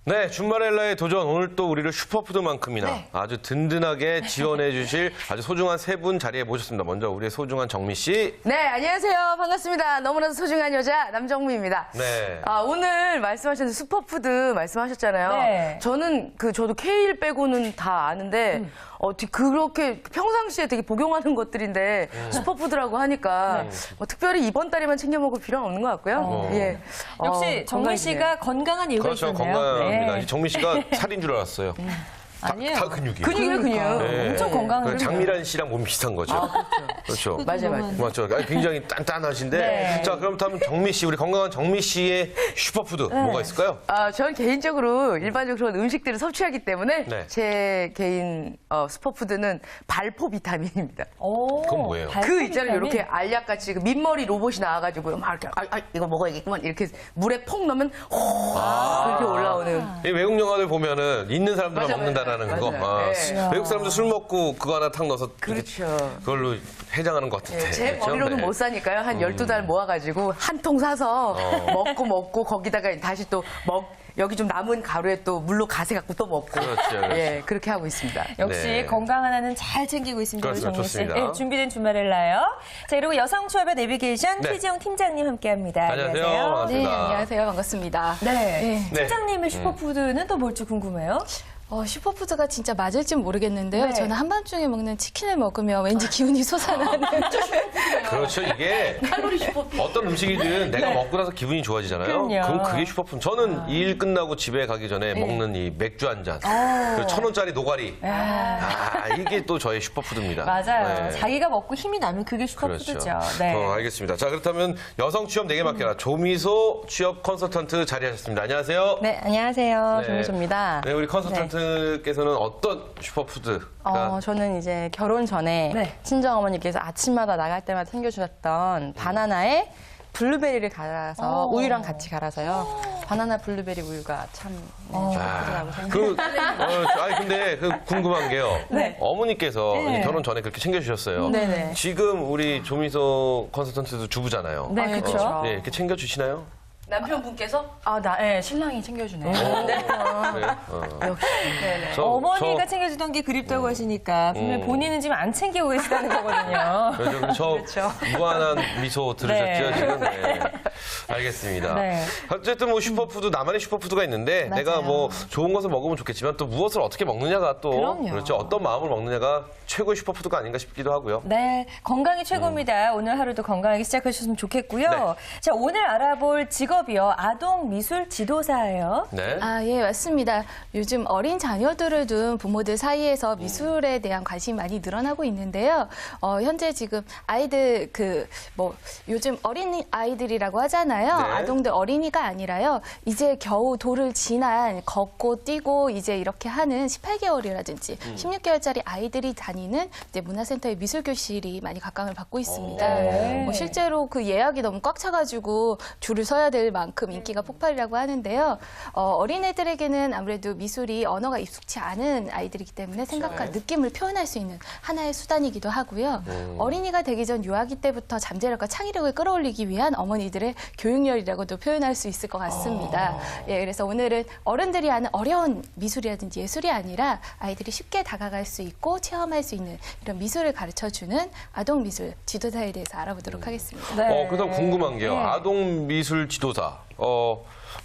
네, 준마렐라의 도전. 오늘 또 우리를 슈퍼푸드만큼이나 아주 든든하게 지원해 주실 아주 소중한 세 분 자리에 모셨습니다. 먼저 우리의 소중한 정미 씨. 네, 안녕하세요. 반갑습니다. 너무나도 소중한 여자 남정미입니다. 네. 오늘 말씀하신 슈퍼푸드 말씀하셨잖아요. 네. 저도 케일 빼고는 다 아는데 그렇게 평상시에 되게 복용하는 것들인데 슈퍼푸드라고 하니까 특별히 이번 달에만 챙겨 먹을 필요는 없는 것 같고요. 예. 역시 정미 씨가 건강한 이유가 그렇죠, 있었네요. 건강합니다. 네. 정미 씨가 살인 줄 알았어요. 아니에요. 다 근육이에요. 근육이에요, 근육. 네. 엄청 건강한 장미란 씨랑 몸이 비슷한 거죠. 그렇죠. 맞아요. 맞죠. 굉장히 단단하신데. 네. 자, 그렇다면 정미 씨, 우리 건강한 정미 씨의 슈퍼푸드 뭐가 있을까요? 저는 개인적으로 일반적으로 그런 음식들을 섭취하기 때문에 네. 제 개인 슈퍼푸드는 발포 비타민입니다. 그건 뭐예요? 그 있잖아요. 이렇게 알약같이 민머리 로봇이 나와가지고 막 이렇게 이거 먹어야겠구만 이렇게 물에 폭 넣으면 그렇게 올라오는. 이 외국 영화들 보면은 있는 사람들만 맞아요. 먹는다라는 거. 맞아요. 네. 외국 사람들 술 먹고 그거 하나 탁 넣어서 그렇죠. 그걸로 해장하는 것 같은데. 제 그렇죠? 머리로는 네. 못 사니까요. 한 12달 모아가지고 한 통 사서 먹고 거기다가 다시 또 여기 좀 남은 가루에 또 물로 가세 갖고 또 먹고. 그렇죠. 예, 그렇게 하고 있습니다. 역시 네. 건강 하나는 잘 챙기고 있습니다. 우리 그렇습니다. 정미 씨. 좋습니다. 네, 준비된 주말을라요. 자, 그리고 여성취업의 내비게이션 네. 최지영 팀장님 함께합니다. 안녕하세요. 네, 반갑습니다. 안녕하세요. 반갑습니다. 네. 네. 팀장님의 슈퍼푸드는 또 뭘지 궁금해요? 슈퍼푸드가 진짜 맞을지 모르겠는데요. 네. 저는 한밤중에 먹는 치킨을 먹으면 왠지 기운이 솟아나는. 그렇죠. 이게 칼로리 슈퍼푸드. 어떤 음식이든 내가 먹고 나서 기분이 좋아지잖아요. 그럼요. 그럼 그게 슈퍼푸드. 저는 일 끝나고 집에 가기 전에 먹는 이 맥주 한 잔. 그리고 1,000원짜리 노가리. 이게 또 저의 슈퍼푸드입니다. 맞아요. 네. 자기가 먹고 힘이 나면 그게 슈퍼푸드죠. 그렇죠. 네. 알겠습니다. 자, 그렇다면 여성 취업 4개 맡겨라. 조미소 취업 컨설턴트 자리하셨습니다. 안녕하세요. 네, 안녕하세요. 네. 조미소입니다. 네, 우리 컨설턴트께서는 어떤 슈퍼푸드가 저는 이제 결혼 전에 네. 친정어머니께서 아침마다 나갈 때마다 챙겨주셨던 바나나에 블루베리를 갈아서 우유랑 같이 갈아서요. 바나나 블루베리 우유가 참 슈퍼푸드라고 생각합니다. 아니 근데 궁금한 게요. 네. 어머니께서 네. 이제 결혼 전에 그렇게 챙겨주셨어요. 네네. 지금 우리 조미소 컨설턴트도 주부잖아요. 네, 그렇죠. 네, 이렇게 챙겨주시나요? 남편분께서 네, 신랑이 챙겨주네요. 어머니가 챙겨주던 게 그립다고 하시니까 분명 본인은 지금 안 챙기고 계시다는 거거든요. 그렇죠. 저 무한한 미소 들으셨죠, 네. 지금? 네. 알겠습니다. 네. 어쨌든 뭐 슈퍼푸드, 나만의 슈퍼푸드가 있는데 내가 뭐 좋은 것을 먹으면 좋겠지만 또 무엇을 어떻게 먹느냐가 또 그럼요. 그렇죠. 어떤 마음을 먹느냐가 최고의 슈퍼푸드가 아닌가 싶기도 하고요. 네, 건강이 최고입니다. 오늘 하루도 건강하게 시작하셨으면 좋겠고요. 네. 자, 오늘 알아볼 직업이요. 아동 미술 지도사예요. 네. 예, 맞습니다. 요즘 어린 자녀들을 둔 부모들 사이에서 미술에 대한 관심이 많이 늘어나고 있는데요. 현재 지금 아이들 요즘 어린 아이들이라고 하잖아요. 네. 아동들 어린이가 아니라요. 이제 겨우 돌을 지난 걷고 뛰고 이제 이렇게 하는 18개월이라든지 16개월짜리 아이들이 다니는 이제 문화센터의 미술교실이 많이 각광을 받고 있습니다. 네. 실제로 그 예약이 너무 꽉 차가지고 줄을 서야 될 만큼 인기가 폭발이라고 하는데요. 어린애들에게는 아무래도 미술이 언어가 익숙치 않은 아이들이기 때문에 생각과 느낌을 표현할 수 있는 하나의 수단이기도 하고요. 어린이가 되기 전 유아기 때부터 잠재력과 창의력을 끌어올리기 위한 어머니들의 교육열이라고도 표현할 수 있을 것 같습니다. 예, 그래서 오늘은 어른들이 하는 어려운 미술이라든지 예술이 아니라 아이들이 쉽게 다가갈 수 있고 체험할 수 있는 이런 미술을 가르쳐주는 아동 미술 지도사에 대해서 알아보도록 하겠습니다. 네. 그다음 궁금한 게요. 아동 미술 지도사.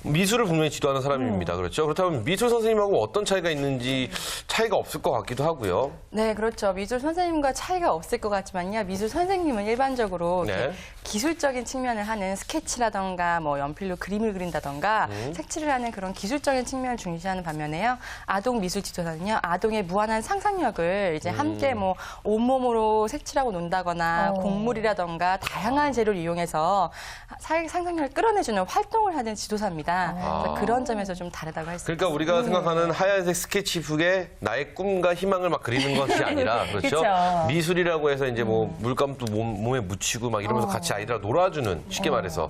미술을 분명히 지도하는 사람입니다. 그렇죠? 그렇다면 미술 선생님하고 어떤 차이가 있는지 차이가 없을 것 같기도 하고요. 네, 그렇죠. 미술 선생님과 차이가 없을 것 같지만요. 미술 선생님은 일반적으로 네. 이렇게 기술적인 측면을 하는 스케치라던가 뭐 연필로 그림을 그린다던가 색칠을 하는 그런 기술적인 측면을 중시하는 반면에요. 아동 미술 지도사는요. 아동의 무한한 상상력을 이제 함께 뭐 온몸으로 색칠하고 논다거나 곡물이라던가 다양한 재료를 이용해서 상상력을 끌어내주는 활동을 하는 지도사입니다. 그래서 그런 점에서 좀 다르다고 할 수 있습니다. 그러니까 우리가 생각하는 하얀색 스케치북에 나의 꿈과 희망을 막 그리는 것이 아니라 그렇죠. 그쵸. 미술이라고 해서 이제 뭐 물감도 몸에 묻히고 막 이러면서 같이 아이들하고 놀아주는 쉽게 말해서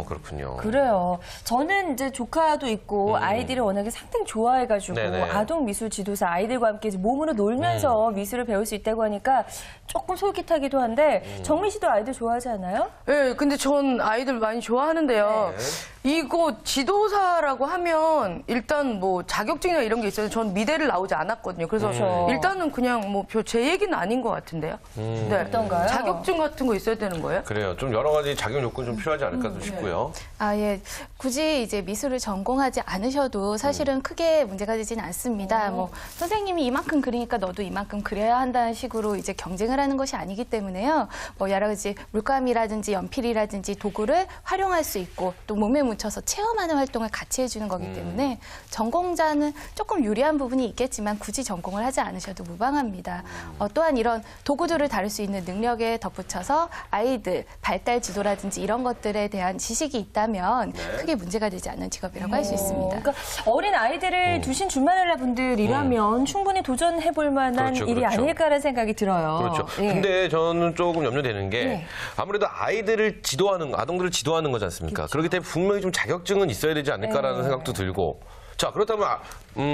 그렇군요. 그래요. 저는 이제 조카도 있고 아이들이 워낙에 상당히 좋아해가지고 네네. 아동 미술 지도사 아이들과 함께 이제 몸으로 놀면서 미술을 배울 수 있다고 하니까 조금 솔깃하기도 한데 정미 씨도 아이들 좋아하지 않아요? 네, 근데 전 아이들 많이 좋아하는데요. 이거 지도사라고 하면 일단 뭐 자격증이나 이런 게 있어요. 전 미대를 나오지 않았거든요. 그래서 일단은 그냥 뭐 제 얘기는 아닌 것 같은데요. 네. 어떤가요? 자격증 같은 거 있어야 되는 거예요? 그래요. 좀 여러 가지 자격 요건이 좀 필요하지 않을까 싶고요. 아, 예. 굳이 이제 미술을 전공하지 않으셔도 사실은 크게 문제가 되지는 않습니다. 뭐, 선생님이 이만큼 그리니까 너도 이만큼 그려야 한다는 식으로 이제 경쟁을 하는 것이 아니기 때문에요. 뭐, 여러 가지 물감이라든지 연필이라든지 도구를 활용할 수 있고 또 몸에 묻혀서 체험하는 활동을 같이 해주는 거기 때문에 전공자는 조금 유리한 부분이 있겠지만 굳이 전공을 하지 않으셔도 무방합니다. 또한 이런 도구들을 다룰 수 있는 능력에 덧붙여서 아이들 발달 지도라든지 이런 것들에 대한 지식이 있다면 크게 문제가 되지 않는 직업이라고 할 수 있습니다. 그러니까 어린 아이들을 두신 주말렐라 분들이라면 충분히 도전해볼 만한 그렇죠, 일이 그렇죠. 아닐까라는 생각이 들어요. 그렇죠. 예. 근데 저는 조금 염려되는 게 네. 아무래도 아이들을 지도하는, 아동들을 지도하는 거지 않습니까? 그렇기 때문에 분명히 좀 자격증은 있어야 되지 않을까라는 생각도 들고. 자, 그렇다면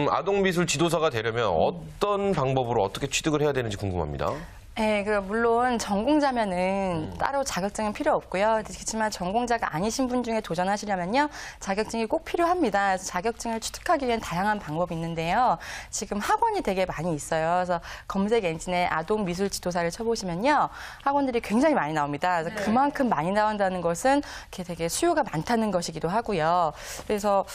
아동미술 지도사가 되려면 어떤 방법으로 어떻게 취득을 해야 되는지 궁금합니다. 네, 물론 전공자면은 따로 자격증은 필요 없고요. 그렇지만 전공자가 아니신 분 중에 도전하시려면요, 자격증이 꼭 필요합니다. 그래서 자격증을 취득하기 위한 다양한 방법이 있는데요. 지금 학원이 되게 많이 있어요. 그래서 검색 엔진에 아동 미술 지도사를 쳐보시면요, 학원들이 굉장히 많이 나옵니다. 그래서 그만큼 많이 나온다는 것은 되게 수요가 많다는 것이기도 하고요. 그래서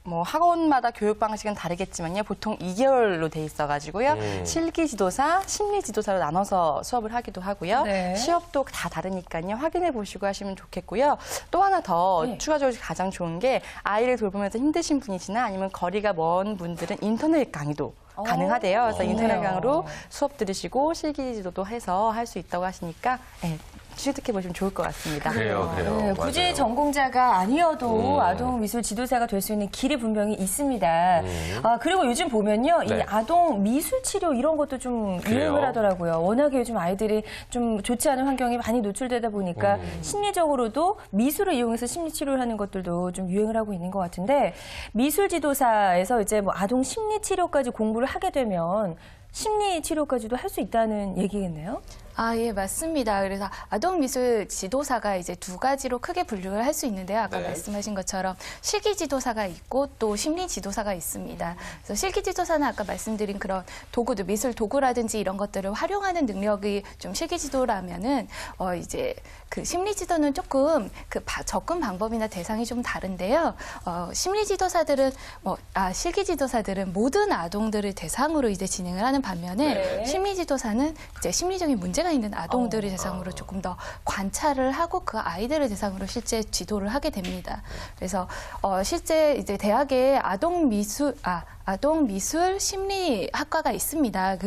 뭐 학원마다 교육 방식은 다르겠지만요. 보통 2개월로 돼 있어가지고요. 실기 지도사, 심리 지도사로 나눠서 수업을 하기도 하고요. 네. 시업도 다 다르니까요. 확인해 보시고 하시면 좋겠고요. 또 하나 더 추가적으로 가장 좋은 게 아이를 돌보면서 힘드신 분이시나 아니면 거리가 먼 분들은 인터넷 강의도 가능하대요. 그래서 인터넷 강의로 수업 들으시고 실기 지도도 해서 할 수 있다고 하시니까 취득해 보시면 좋을 것 같습니다. 그래요. 네, 굳이 맞아요. 전공자가 아니어도 아동 미술 지도사가 될 수 있는 길이 분명히 있습니다. 그리고 요즘 보면요, 이 네. 아동 미술 치료 이런 것도 좀 그래요? 유행을 하더라고요. 워낙에 요즘 아이들이 좀 좋지 않은 환경에 많이 노출되다 보니까 심리적으로도 미술을 이용해서 심리 치료를 하는 것들도 좀 유행을 하고 있는 것 같은데, 미술 지도사에서 이제 뭐 아동 심리 치료까지 공부를 하게 되면 심리 치료까지도 할 수 있다는 얘기겠네요. 아, 예, 맞습니다. 그래서 아동미술 지도사가 이제 두 가지로 크게 분류를 할 수 있는데요. 아까 말씀하신 것처럼 실기 지도사가 있고 또 심리 지도사가 있습니다. 그래서 실기 지도사는 아까 말씀드린 그런 도구들, 미술 도구라든지 이런 것들을 활용하는 능력이 좀 실기 지도라면은, 이제 그 심리 지도는 조금 그 접근 방법이나 대상이 좀 다른데요. 심리 지도사들은, 실기 지도사들은 모든 아동들을 대상으로 이제 진행을 하는 반면에 심리 지도사는 이제 심리적인 문제가 있는 아동들을 대상으로 조금 더 관찰을 하고 그 아이들을 대상으로 실제 지도를 하게 됩니다. 그래서 실제 이제 대학에 아동 미술 심리학과가 있습니다.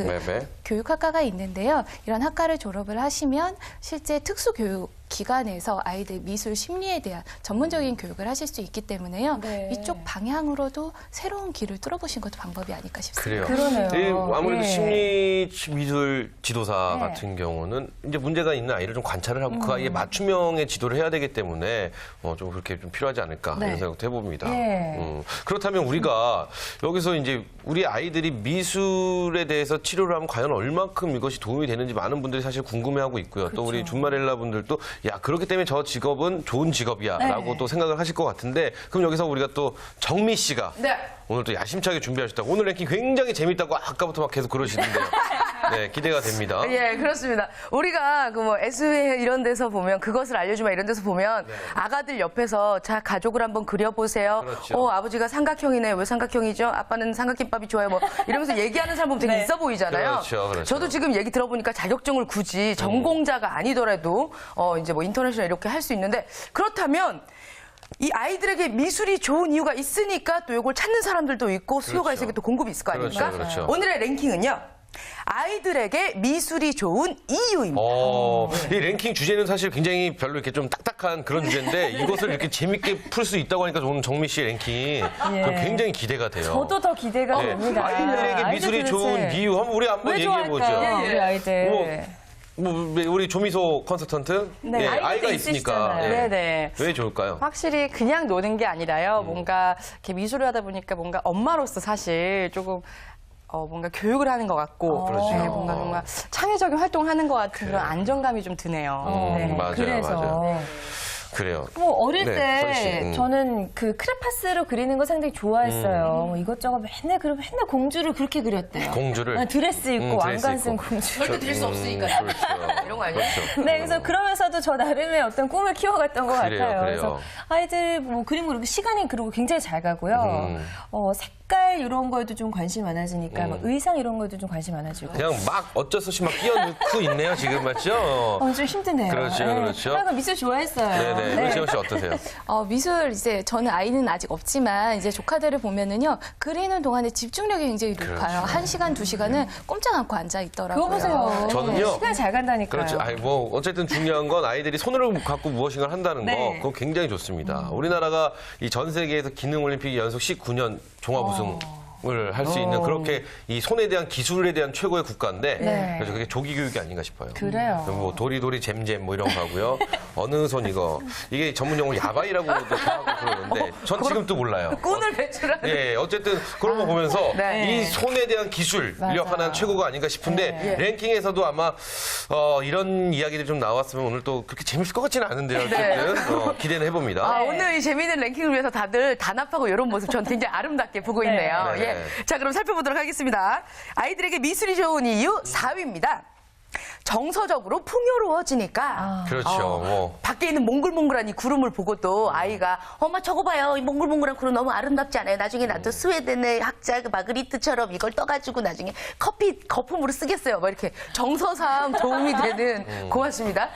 교육학과가 있는데요. 이런 학과를 졸업을 하시면 실제 특수교육 기관에서 아이들 미술 심리에 대한 전문적인 교육을 하실 수 있기 때문에요. 이쪽 방향으로도 새로운 길을 뚫어보신 것도 방법이 아닐까 싶습니다. 그래요. 그러네요. 아무래도 예. 심리 미술 지도사 같은 경우는 이제 문제가 있는 아이를 좀 관찰을 하고 그 아이의 맞춤형의 지도를 해야 되기 때문에 좀 그렇게 좀 필요하지 않을까 이런 생각도 해봅니다. 그렇다면 우리가 여기서 이제 우리 아이들이 미술에 대해서 치료를 하면 과연 얼만큼 이것이 도움이 되는지 많은 분들이 사실 궁금해하고 있고요. 또 우리 준마렐라 분들도 야, 그렇기 때문에 저 직업은 좋은 직업이야 라고 또 생각을 하실 것 같은데, 그럼 여기서 우리가 또 정미 씨가 오늘 또 야심차게 준비하셨다고, 오늘 랭킹 굉장히 재밌다고 아까부터 막 계속 그러시는데요. 네, 기대가 됩니다. 예, 그렇습니다. 우리가 그 뭐 SVA 이런 데서 보면, 그것을 알려주마 이런 데서 보면 아가들 옆에서 자, 가족을 한번 그려보세요. 그렇죠. 아버지가 삼각형이네. 왜 삼각형이죠? 아빠는 삼각김밥이 좋아요. 뭐 이러면서 얘기하는 사람 보면 되게 있어 보이잖아요. 그렇죠. 저도 지금 얘기 들어보니까 자격증을 굳이 전공자가 아니더라도 이제 뭐 인터내셔널 이렇게 할 수 있는데, 그렇다면 이 아이들에게 미술이 좋은 이유가 있으니까 또 이걸 찾는 사람들도 있고 수요가 있으니까 또 공급이 있을 거 아닙니까? 그렇죠. 오늘의 랭킹은요, 아이들에게 미술이 좋은 이유입니다. 이 랭킹 주제는 사실 굉장히 별로 이렇게 좀 딱딱한 그런 주제인데 이것을 이렇게 재밌게 풀 수 있다고 하니까 오늘 정미 씨의 랭킹 굉장히 기대가 돼요. 저도 더 기대가 됩니다. 아이들에게 미술이 아이들 좋은 도대체 이유 한번 한번 왜 얘기해 보죠. 좋아할까요? 우리 아이들. 우리 조미소 컨설턴트 아이가 있으니까 네네. 왜 좋을까요? 확실히 그냥 노는 게 아니라요. 뭔가 이렇게 미술을 하다 보니까 뭔가 엄마로서 사실 조금 뭔가 교육을 하는 것 같고, 뭔가 창의적인 활동을 하는 것 같은 그런 안정감이 좀 드네요. 맞아요, 그래서. 맞아요. 그래요. 뭐 어릴 네, 때 서희 씨, 저는 그 크레파스로 그리는 거 상당히 좋아했어요. 뭐 이것저것 맨날 공주를 그렇게 그렸대요. 공주를? 드레스 입고 드레스 왕관 쓴 입고. 공주. 절대 될 수 없으니까요. 그렇죠. 이런 거 아니에요? 그렇죠. 네, 그래서 그러면서도 저 나름의 어떤 꿈을 키워갔던 것 그래요, 같아요. 그래요. 그래서 아이들 뭐 그림 그리고 시간이 그리고 굉장히 잘 가고요. 색깔 이런 거에도 좀 관심이 많아지니까 뭐 의상 이런 거에도 좀 관심이 많아지고. 그냥 막 어쩔 수 없이 막 끼워넣고 있네요, 지금 맞죠? 좀 힘드네요. 그렇죠, 네. 그렇죠. 그러니까 미술 좋아했어요. 네네. 은시영 씨 어떠세요? 미술 이제 저는 아이는 아직 없지만 이제 조카들을 보면은요 그리는 동안에 집중력이 굉장히 높아요. 1시간, 2시간은 꼼짝 않고 앉아 있더라고요. 그거 보세요. 저는요. 시간이 잘 간다니까요. 그렇죠. 아니 뭐 어쨌든 중요한 건 아이들이 손으로 갖고 무엇인가를 한다는 거, 네. 그건 굉장히 좋습니다. 우리나라가 이 전 세계에서 기능 올림픽 연속 19년 종합 우승. 을 할 수 있는 그렇게 이 손에 대한 기술에 대한 최고의 국가인데 네. 그래서 그게 조기 교육이 아닌가 싶어요. 그래요. 뭐 도리도리 잼잼 뭐 이런 거 하고요. 어느 손 이게 전문 용어로 야바이라고도 하고 그러는데 전 지금도 몰라요. 꾼을 배출하는. 예, 어쨌든 그런 거 보면서 네. 이 손에 대한 기술력 하나 최고가 아닌가 싶은데 랭킹에서도 아마 이런 이야기들이 좀 나왔으면 오늘 또 그렇게 재밌을 것 같지는 않은데요. 어쨌든 기대는 해봅니다. 오늘 이 재미있는 랭킹을 위해서 다들 단합하고 이런 모습 전 굉장히 아름답게 보고 있네요. 네. 예. 자, 그럼 살펴보도록 하겠습니다. 아이들에게 미술이 좋은 이유 4위입니다. 정서적으로 풍요로워지니까. 그렇죠. 뭐. 밖에 있는 몽글몽글한 이 구름을 보고도 아이가 엄마 저거 봐요. 이 몽글몽글한 구름 너무 아름답지 않아요? 나중에 나도 스웨덴의 학자 그 마그리트처럼 이걸 떠가지고 나중에 커피 거품으로 쓰겠어요. 뭐 이렇게 정서상 도움이 되는 고맙습니다.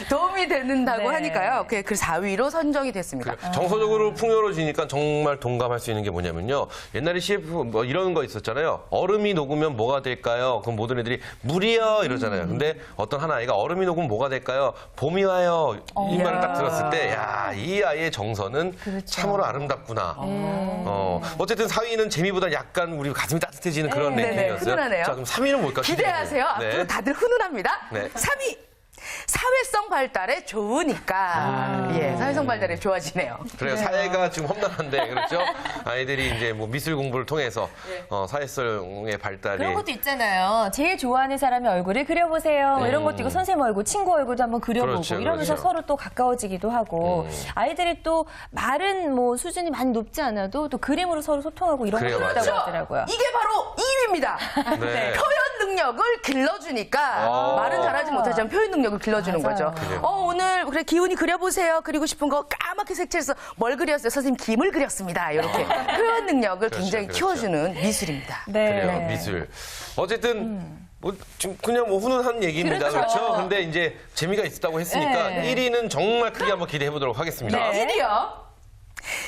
도움이 된다고 네. 하니까요. 그 4위로 선정이 됐습니다. 정서적으로 풍요로워지니까 정말 동감할 수 있는 게 뭐냐면요. 옛날에 CF 뭐 이런 거 있었잖아요. 얼음이 녹으면 뭐가 될까요? 그럼 모든 애들이 물이요 이러잖아요. 근데 어떤 한 아이가 얼음이 녹으면 뭐가 될까요? 봄이 와요. 이 말을 딱 들었을 때, 야, 이 아이의 정서는 참으로 아름답구나. 어쨌든 4위는 재미보다 약간 우리 가슴이 따뜻해지는 그런 랭킹이었어요. 훈훈하네요. 자, 그럼 3위는 뭘까요? 기대하세요. 네. 앞으로 다들 훈훈합니다. 네. 3위. 사회성 발달에 좋으니까. 예, 사회성 발달에 좋아지네요. 그래요. 사회가 지금 험난한데, 그렇죠? 아이들이 이제 뭐 미술 공부를 통해서 사회성의 발달이. 그런 것도 있잖아요. 제일 좋아하는 사람의 얼굴을 그려보세요. 뭐 이런 것도 있고 선생님 얼굴, 친구 얼굴도 한번 그려보고 그렇죠, 이러면서 그렇죠. 서로 또 가까워지기도 하고 아이들이 또 말은 뭐 수준이 많이 높지 않아도 또 그림으로 서로 소통하고 이런 그래요, 것도 있다고 맞아요. 하더라고요. 이게 바로 2위입니다. 네. 표현 능력을 길러주니까 말은 잘하지 못하지만 표현 능력을 길러주는 맞아요. 거죠. 그래요. 오늘 그래 기훈이 그려보세요. 그리고 싶은 거 까맣게 색칠해서 뭘 그렸어요? 선생님 김을 그렸습니다. 이렇게 표현 능력을 그렇죠, 굉장히 그렇죠. 키워주는 미술입니다. 네. 그래요, 미술. 어쨌든, 뭐, 지금 그냥 뭐 훈훈한 얘기입니다. 그렇죠? 근데 이제 재미가 있었다고 했으니까 네. 1위는 정말 크게 한번 기대해 보도록 하겠습니다. 네. 1위요.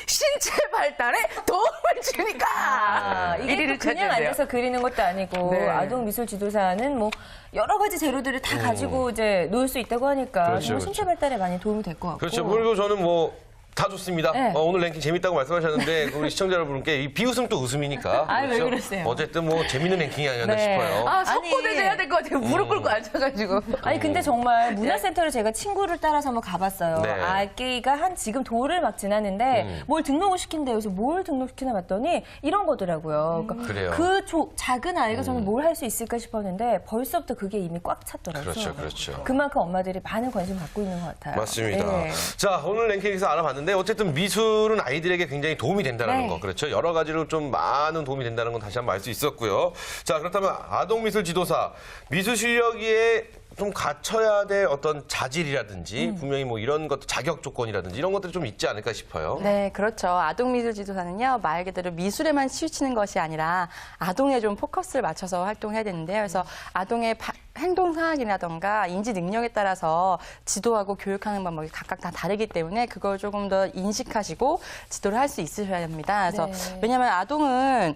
신체 발달에 도움을 주니까. 이게 또 1위를 그냥 찾으세요. 앉아서 그리는 것도 아니고 네. 아동 미술 지도사는 뭐 여러 가지 재료들을 다 가지고 이제 놓을 수 있다고 하니까 그렇죠, 정말 신체 발달에 많이 도움이 될 것 같고. 그렇죠. 그리고 저는 뭐, 다 좋습니다. 네. 오늘 랭킹 재밌다고 말씀하셨는데 우리 시청자 여러분께 이 비웃음 또 웃음이니까. 아유, 왜 그렇죠? 그러세요? 어쨌든 뭐 재밌는 랭킹이 아니었나 네. 싶어요. 석고대제 해야 될 것 같아요. 무릎 꿇고 앉아가지고. 아니 근데 정말 문화센터를 제가 친구를 따라서 한번 가봤어요. 네. 아기가 한 지금 도를 막 지났는데 뭘 등록을 시킨대요. 그래서 뭘 등록시키나 봤더니 이런 거더라고요. 그러니까 그래요. 그 작은 아이가 저는 뭘 할 수 있을까 싶었는데 벌써부터 그게 이미 꽉 찼더라고요. 그렇죠, 그렇죠. 그만큼 엄마들이 많은 관심 갖고 있는 것 같아요. 맞습니다. 네. 자, 오늘 랭킹에서 알아봤는데 어쨌든 미술은 아이들에게 굉장히 도움이 된다는 네. 거. 그렇죠. 여러 가지로 좀 많은 도움이 된다는 건 다시 한번 알 수 있었고요. 자, 그렇다면 아동 미술 지도사, 미술 실력에 좀 갖춰야 될 어떤 자질이라든지 분명히 뭐 이런 것들 자격 조건이라든지 이런 것들이 좀 있지 않을까 싶어요. 네, 그렇죠. 아동 미술 지도사는요, 말 그대로 미술에만 치우치는 것이 아니라 아동에 좀 포커스를 맞춰서 활동해야 되는데요. 그래서 아동의 행동 상황이라던가 인지 능력에 따라서 지도하고 교육하는 방법이 각각 다 다르기 때문에 그걸 조금 더 인식하시고 지도를 할 수 있으셔야 합니다. 그래서 네. 왜냐하면 아동은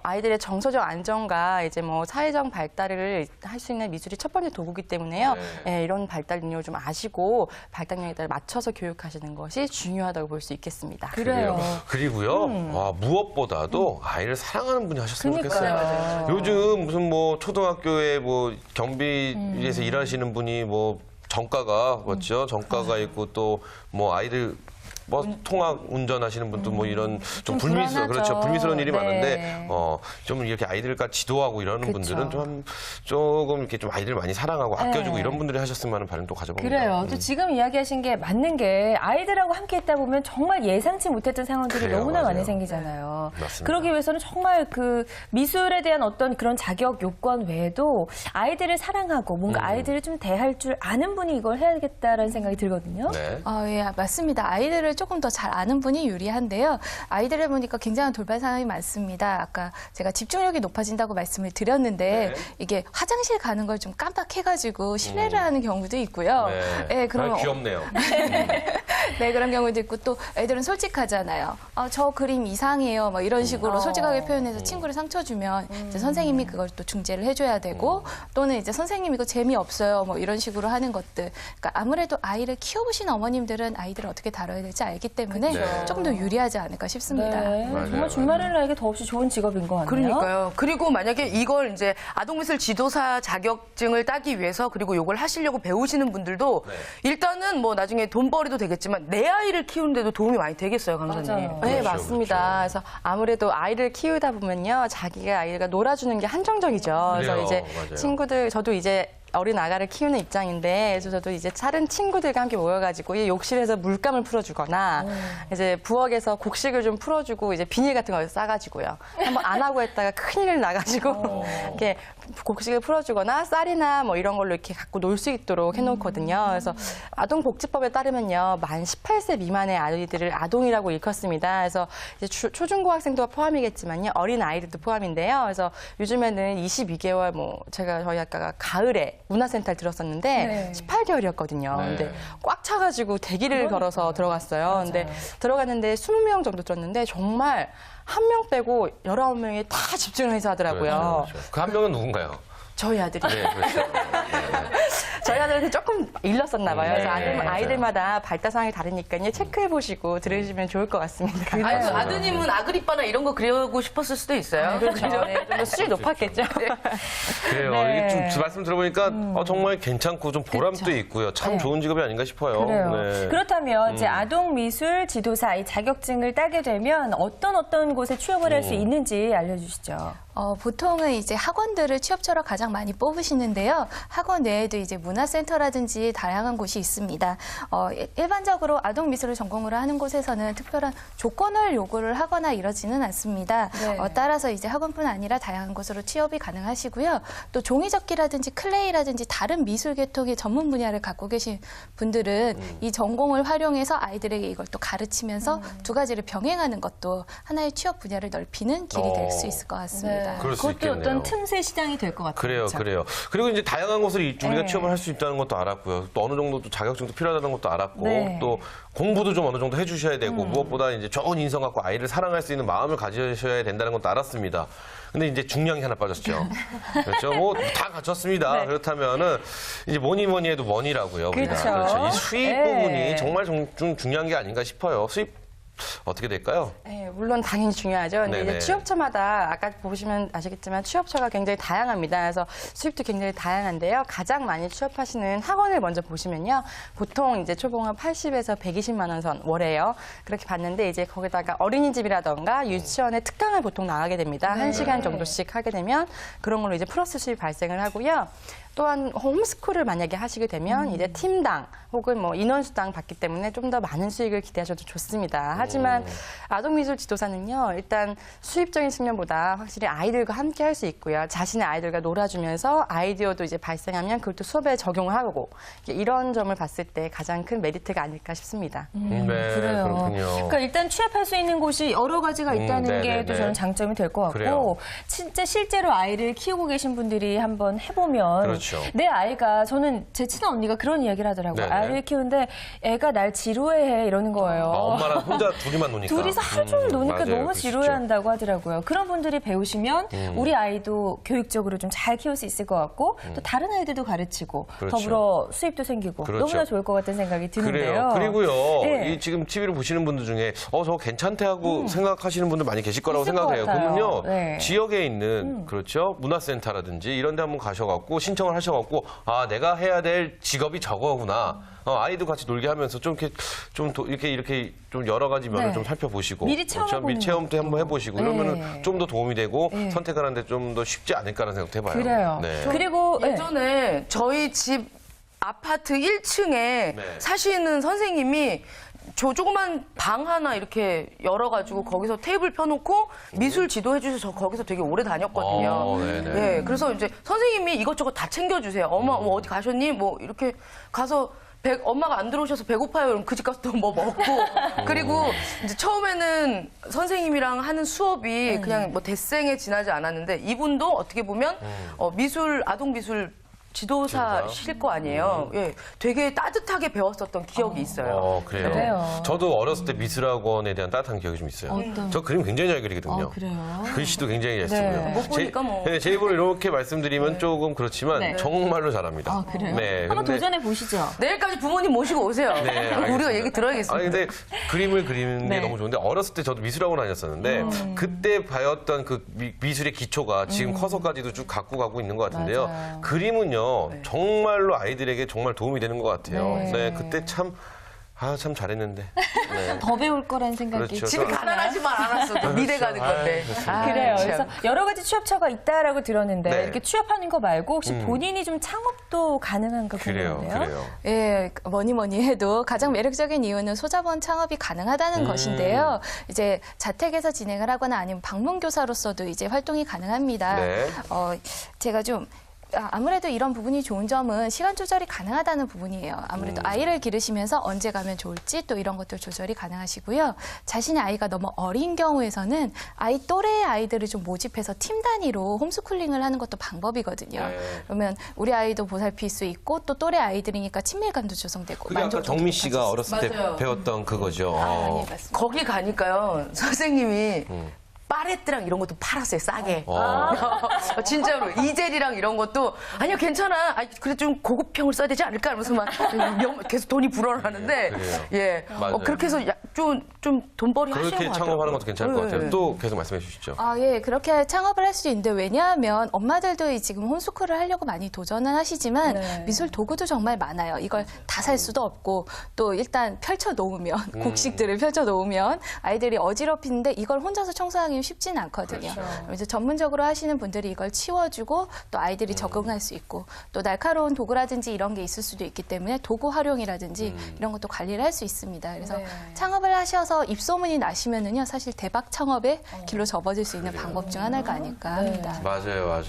아이들의 정서적 안정과 이제 뭐 사회적 발달을 할 수 있는 미술이 첫 번째 도구기 때문에요. 네, 이런 발달 능력을 좀 아시고 발달 능력에 따라 맞춰서 교육하시는 것이 중요하다고 볼 수 있겠습니다. 그래요. 그리고요, 무엇보다도 아이를 사랑하는 분이 하셨으면 그러니까요. 좋겠어요. 요즘 무슨 뭐 초등학교에 뭐 경비에서 일하시는 분이 뭐 정가가 맞죠? 정가가 있고 또 뭐 아이들 뭐 통학 운전하시는 분도 뭐 이런 좀 불안하죠. 그렇죠. 불미스러운 일이 네. 많은데 좀 이렇게 아이들과 지도하고 이러는 그쵸. 분들은 조금 이렇게 좀 아이들을 많이 사랑하고 아껴주고 이런 분들이 하셨으면 하는 바람 또 가져봅니다. 그래요. 또 지금 이야기하신 게 맞는 게 아이들하고 함께 있다 보면 정말 예상치 못했던 상황들이 그래요, 너무나 맞아요. 많이 생기잖아요. 맞습니다. 그러기 위해서는 정말 그 미술에 대한 어떤 그런 자격 요건 외에도 아이들을 사랑하고 뭔가 아이들을 좀 대할 줄 아는 분이 이걸 해야겠다라는 생각이 들거든요. 네. 예, 맞습니다. 아이들을 조금 더 잘 아는 분이 유리한데요. 아이들을 보니까 굉장한 돌발 상황이 많습니다. 아까 제가 집중력이 높아진다고 말씀을 드렸는데 이게 화장실 가는 걸 좀 깜빡해가지고 실례를 하는 경우도 있고요. 네. 그러면 귀엽네요. 네, 그런 경우도 있고 또 애들은 솔직하잖아요. 저 그림 이상해요. 막 이런 식으로 솔직하게 표현해서 친구를 상처 주면 이제 선생님이 그걸 또 중재를 해줘야 되고 또는 이제 선생님 이거 재미없어요. 뭐 이런 식으로 하는 것들. 그러니까 아무래도 아이를 키워보신 어머님들은 아이들을 어떻게 다뤄야 될지 알기 때문에 네. 조금 더 유리하지 않을까 싶습니다. 네, 맞아요. 정말 준마를 나에게 더없이 좋은 직업인 것 같네요. 그러니까요. 그리고 만약에 이걸 이제 아동미술 지도사 자격증을 따기 위해서 그리고 이걸 하시려고 배우시는 분들도 일단은 뭐 나중에 돈벌이도 되겠지만 내 아이를 키우는데도 도움이 많이 되겠어요, 강사님. 맞아요. 네, 그렇죠, 맞습니다. 그래서 아무래도 아이를 키우다 보면요, 자기가 아이가 놀아주는 게 한정적이죠. 그래서 그래요, 이제 맞아요. 친구들, 저도 이제 어린 아가를 키우는 입장인데, 그래서 저도 이제 다른 친구들과 함께 모여가지고 이 욕실에서 물감을 풀어주거나, 이제 부엌에서 곡식을 좀 풀어주고, 이제 비닐 같은 걸 싸가지고요. 한번 안 하고 했다가 큰일 나가지고, 이렇게 곡식을 풀어주거나, 쌀이나 뭐 이런 걸로 이렇게 갖고 놀 수 있도록 해놓거든요. 그래서 아동복지법에 따르면요, 만 18세 미만의 아이들을 아동이라고 일컫습니다. 그래서 이제 초중고학생도 포함이겠지만요, 어린 아이들도 포함인데요. 그래서 요즘에는 22개월, 뭐 제가 저희 학과가 가을에 문화센터를 들었었는데 네. 18개월이었거든요. 네. 근데 꽉 차가지고 대기를 걸어서 들어갔어요. 근데 들어갔는데 20명 정도 들었는데 정말 한 명 빼고 19명이 다 집중을 해서 하더라고요. 그 한 명은 누군가요? 저희 아들이. 네, 그렇죠. 저희 아들한테 조금 일렀었나 봐요. 그래서 네, 맞아요. 아이들마다 발달 상황이 다르니까요. 체크해 보시고 들으시면 좋을 것 같습니다. 아니, 아드님은 아그리빠나 이런 거 그리고 싶었을 수도 있어요. 그렇죠. 네, 좀더 수준이 높았겠죠. 그래요. 네. 이게 좀 말씀 들어보니까 정말 괜찮고 좀 보람도 있고요. 참 좋은 직업이 아닌가 싶어요. 그래요. 네. 그렇다면 이제 아동 미술 지도사 이 자격증을 따게 되면 어떤 곳에 취업을 할 수 있는지 알려주시죠. 보통은 이제 학원들을 취업처로 가장 많이 뽑으시는데요. 학원 외에도 이제 문화센터라든지 다양한 곳이 있습니다. 일반적으로 아동 미술을 전공으로 하는 곳에서는 특별한 조건을 요구를 하거나 이러지는 않습니다. 네. 따라서 이제 학원뿐 아니라 다양한 곳으로 취업이 가능하시고요. 또 종이접기라든지 클레이라든지 다른 미술 계통의 전문 분야를 갖고 계신 분들은 이 전공을 활용해서 아이들에게 이걸 또 가르치면서 두 가지를 병행하는 것도 하나의 취업 분야를 넓히는 길이 될 수 있을 것 같습니다. 그럴 수 그것도 있겠네요. 어떤 틈새 시장이 될 것 같아요. 그래요, 그렇죠? 그래요. 그리고 이제 다양한 곳을 우리가 네. 취업을 할 수 있다는 것도 알았고요. 또 어느 정도 또 자격증도 필요하다는 것도 알았고, 네. 또 공부도 좀 어느 정도 해주셔야 되고, 무엇보다 이제 좋은 인성 갖고 아이를 사랑할 수 있는 마음을 가지셔야 된다는 것도 알았습니다. 근데 이제 중량이 하나 빠졌죠. 그렇죠. 뭐 다 갖췄습니다. 네. 그렇다면은 이제 뭐니 해도 머니라고요. 우리가. 그렇죠. 그렇죠. 이 수입 네. 부분이 정말 좀 중요한 게 아닌가 싶어요. 수입 어떻게 될까요? 네, 물론 당연히 중요하죠. 근데 네네. 이제 취업처마다 아까 보시면 아시겠지만 취업처가 굉장히 다양합니다. 그래서 수입도 굉장히 다양한데요. 가장 많이 취업하시는 학원을 먼저 보시면요. 보통 이제 초봉은 80에서 120만 원 선 월에요. 그렇게 받는데 이제 거기다가 어린이집이라던가 유치원에 특강을 보통 나가게 됩니다. 1시간 정도씩 하게 되면 그런 걸로 이제 플러스 수입 발생을 하고요. 또한 홈스쿨을 만약에 하시게 되면 이제 팀당 혹은 뭐 인원수당 받기 때문에 좀 더 많은 수익을 기대하셔도 좋습니다. 하지만 아동미술 지도사는요, 일단 수입적인 측면보다 확실히 아이들과 함께 할 수 있고요. 자신의 아이들과 놀아주면서 아이디어도 이제 발생하면 그걸 또 수업에 적용을 하고 이런 점을 봤을 때 가장 큰 메리트가 아닐까 싶습니다. 네, 그래요. 그렇군요. 그러니까 일단 취업할 수 있는 곳이 여러 가지가 있다는 네네네. 게 또 저는 장점이 될 것 같고 그래요. 진짜 실제로 아이를 키우고 계신 분들이 한번 해보면 그렇죠. 내 아이가 저는 제 친한 언니가 그런 이야기를 하더라고요. 네네. 아이를 키우는데 애가 날 지루해해 이러는 거예요. 엄마랑 혼자 둘이만 노니까. 둘이서 하루 종일 노니까 맞아요. 너무 그러시죠. 지루해한다고 하더라고요. 그런 분들이 배우시면 우리 아이도 교육적으로 좀 잘 키울 수 있을 것 같고 또 다른 아이들도 가르치고 그렇죠. 더불어 수입도 생기고 그렇죠. 너무나 좋을 것 같은 생각이 드는데요. 그래요. 그리고요, 네. 이 지금 TV를 보시는 분들 중에, 저거 괜찮대 하고 생각하시는 분들 많이 계실 거라고 있을 것 생각해요. 같아요. 그러면요, 네. 지역에 있는, 그렇죠, 문화센터라든지 이런 데 한번 가셔갖고 신청을 생각을 하셔갖고 아 내가 해야 될 직업이 저거구나. 아이도 같이 놀게 하면서 좀 이렇게 좀 여러 가지 면을 네. 좀 살펴보시고 미리 체험해보는 미리 체험도 한번 해보시고 네. 이러면은 좀 더 도움이 되고 선택을 하는데 좀 더 쉽지 않을까라는 생각도 해봐요. 그래요. 네. 그리고 예전에 저희 집 아파트 1층에 네. 사시는 선생님이 저 조그만 방 하나 이렇게 열어가지고 거기서 테이블 펴놓고 미술 지도해 주셔서 저 거기서 되게 오래 다녔거든요. 네네. 예, 그래서 이제 선생님이 이것저것 다 챙겨주세요. 엄마 뭐 어디 가셨니? 뭐 이렇게 가서 엄마가 안 들어오셔서 배고파요. 그럼 그 집 가서 또 뭐 먹고. 그리고 이제 처음에는 선생님이랑 하는 수업이 그냥 뭐 대생에 지나지 않았는데 이분도 어떻게 보면 아동 미술 지도사실 거 아니에요. 예, 되게 따뜻하게 배웠었던 기억이 있어요. 그래요. 그래요. 저도 어렸을 때 미술학원에 대한 따뜻한 기억이 좀 있어요. 저 그림 굉장히 잘 그리거든요. 그래요. 글씨도 굉장히 잘 쓰고요. 네. 못 보니까 뭐. 근데 제 입으로 이렇게 말씀드리면 조금 그렇지만 정말로 잘합니다. 그래요? 네. 한번 근데- 도전해 보시죠. 내일까지 부모님 모시고 오세요. 네, 알겠습니다. 우리가 얘기 들어야겠습니다. 아니 근데 그림을 그리는 네. 게 너무 좋은데 어렸을 때 저도 미술학원 다녔었는데 그때 배웠던 그 미술의 기초가 지금 커서까지도 쭉 갖고 가고 있는 것 같은데요. 맞아요. 그림은요 정말로 아이들에게 정말 도움이 되는 것 같아요. 네. 네, 그때 참 잘했는데. 네. 더 배울 거란 생각이 그렇죠. 집에 가난하지만 않았어도 미래 가는 건데. 아, 그래요. 참. 그래서 여러 가지 취업처가 있다라고 들었는데 네. 이렇게 취업하는 거 말고 혹시 본인이 좀 창업도 가능한가 그래요, 궁금한데요. 그래요. 예, 뭐니 해도 가장 매력적인 이유는 소자본 창업이 가능하다는 것인데요. 이제 자택에서 진행을 하거나 아니면 방문교사로서도 이제 활동이 가능합니다. 네. 제가 좀 아무래도 이런 부분이 좋은 점은 시간 조절이 가능하다는 부분이에요. 아무래도 아이를 기르시면서 언제 가면 좋을지 또 이런 것들 조절이 가능하시고요. 자신의 아이가 너무 어린 경우에서는 아이 또래의 아이들을 좀 모집해서 팀 단위로 홈스쿨링을 하는 것도 방법이거든요. 네. 그러면 우리 아이도 보살필 수 있고 또 또래 아이들이니까 친밀감도 조성되고 그게 아까 만족도도 정미 씨가 어렸을 때 맞아요. 배웠던 그거죠. 예, 맞습니다. 거기 가니까요 선생님이 파레트랑 이런 것도 팔았어요 싸게. 진짜로 이젤이랑 이런 것도 아니요 괜찮아. 그래 좀 고급형을 써야 되지 않을까 하면서 막 계속 돈이 불어나는데 그래요. 예 맞아요. 그렇게 해서 좀 돈벌이 하시는 것 그렇게 같아요. 창업하는 것도 괜찮을 것 같아요. 네. 또 계속 말씀해 주시죠. 예, 그렇게 창업을 할 수 있는데 왜냐하면 엄마들도 지금 홈스쿨을 하려고 많이 도전은 하시지만 네. 미술 도구도 정말 많아요. 이걸 다 살 수도 없고 또 일단 펼쳐 놓으면 곡식들을 펼쳐 놓으면 아이들이 어지럽히는데 이걸 혼자서 청소하기는 쉽지는 않거든요. 그래서 전문적으로 하시는 분들이 이걸 치워주고 또 아이들이 적응할 수 있고 또 날카로운 도구라든지 이런 게 있을 수도 있기 때문에 도구 활용이라든지 이런 것도 관리를 할 수 있습니다. 그래서 창업을 하셔서 입소문이 나시면은요 사실 대박 창업의 길로 접어들 수 있는 방법 중 하나가 아닐까 합니다. 맞아요.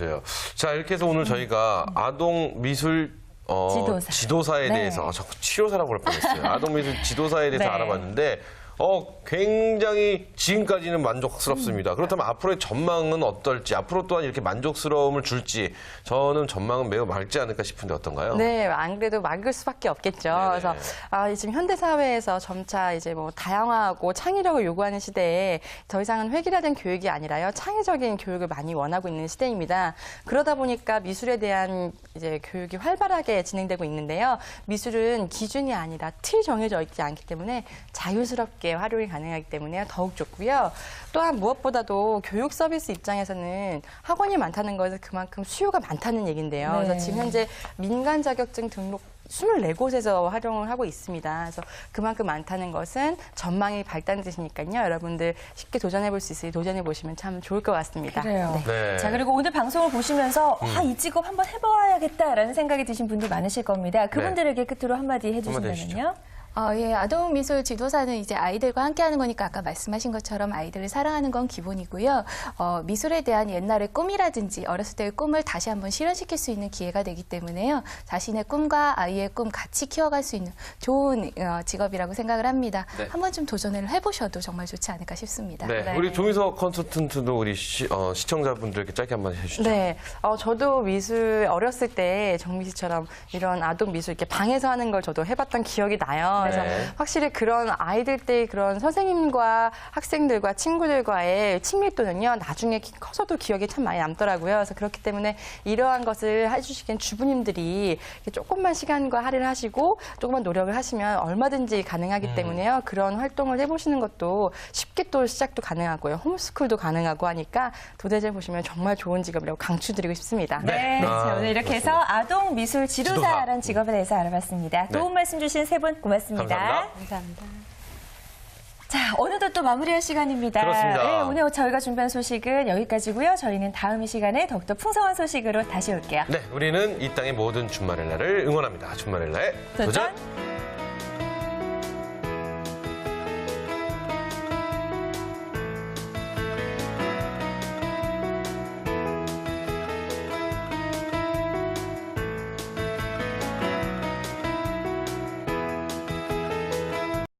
자, 이렇게 해서 오늘 저희가 아동 미술 지도사에 네. 대해서 자꾸 치료사라고 그럴 뻔했어요. 아동 미술 지도사에 대해서 네. 알아봤는데 굉장히 지금까지는 만족스럽습니다. 그렇다면 앞으로의 전망은 어떨지, 앞으로 또한 이렇게 만족스러움을 줄지, 저는 전망은 매우 맑지 않을까 싶은데 어떤가요? 네, 안 그래도 맑을 수밖에 없겠죠. 네네. 그래서 지금 현대 사회에서 점차 이제 뭐 다양화하고 창의력을 요구하는 시대에 더 이상은 획일화된 교육이 아니라요 창의적인 교육을 많이 원하고 있는 시대입니다. 그러다 보니까 미술에 대한 이제 교육이 활발하게 진행되고 있는데요. 미술은 기준이 아니라 틀 정해져 있지 않기 때문에 자유스럽게 활용이 가능하기 때문에 더욱 좋고요. 또한 무엇보다도 교육 서비스 입장에서는 학원이 많다는 것은 그만큼 수요가 많다는 얘기인데요. 네. 그래서 지금 현재 민간 자격증 등록 24곳에서 활용을 하고 있습니다. 그래서 그만큼 많다는 것은 전망이 밝다는 뜻이니까요. 여러분들 쉽게 도전해볼 수 있으니 도전해보시면 참 좋을 것 같습니다. 그래요. 네. 자, 그리고 오늘 방송을 보시면서 이 직업 한번 해봐야겠다라는 생각이 드신 분들 많으실 겁니다. 그분들에게 끝으로 한마디 해주신다면요. 예, 아동 미술 지도사는 이제 아이들과 함께 하는 거니까 아까 말씀하신 것처럼 아이들을 사랑하는 건 기본이고요. 미술에 대한 옛날의 꿈이라든지 어렸을 때의 꿈을 다시 한번 실현시킬 수 있는 기회가 되기 때문에요. 자신의 꿈과 아이의 꿈 같이 키워갈 수 있는 좋은 직업이라고 생각을 합니다. 네. 한 번쯤 도전을 해보셔도 정말 좋지 않을까 싶습니다. 네. 우리 조미서 컨설턴트도 우리 시청자분들께 짧게 한번 해주시죠. 네, 저도 미술 어렸을 때 정미 씨처럼 이런 아동 미술 이렇게 방에서 하는 걸 저도 해봤던 기억이 나요. 그래서 네. 확실히 그런 아이들 때 그런 선생님과 학생들과 친구들과의 친밀도는요, 나중에 커서도 기억에 참 많이 남더라고요. 그래서 그렇기 때문에 이러한 것을 해주시기엔 주부님들이 조금만 시간과 할애를 하시고 조금만 노력을 하시면 얼마든지 가능하기 때문에요. 그런 활동을 해보시는 것도 쉽게 또 시작도 가능하고요. 홈스쿨도 가능하고 하니까 도대체 보시면 정말 좋은 직업이라고 강추드리고 싶습니다. 네, 자, 오늘 이렇게 해서 아동 미술 지도사라는 직업에 대해서 알아봤습니다. 네. 도움 말씀 주신 세 분 고맙습니다. 감사합니다. 감사합니다. 자, 어느덧 또 마무리할 시간입니다. 그렇습니다. 네, 오늘 저희가 준비한 소식은 여기까지고요. 저희는 다음 이 시간에 더욱더 풍성한 소식으로 다시 올게요. 네, 우리는 이 땅의 모든 준마렐라를 응원합니다. 준마렐라의 도전! 도전!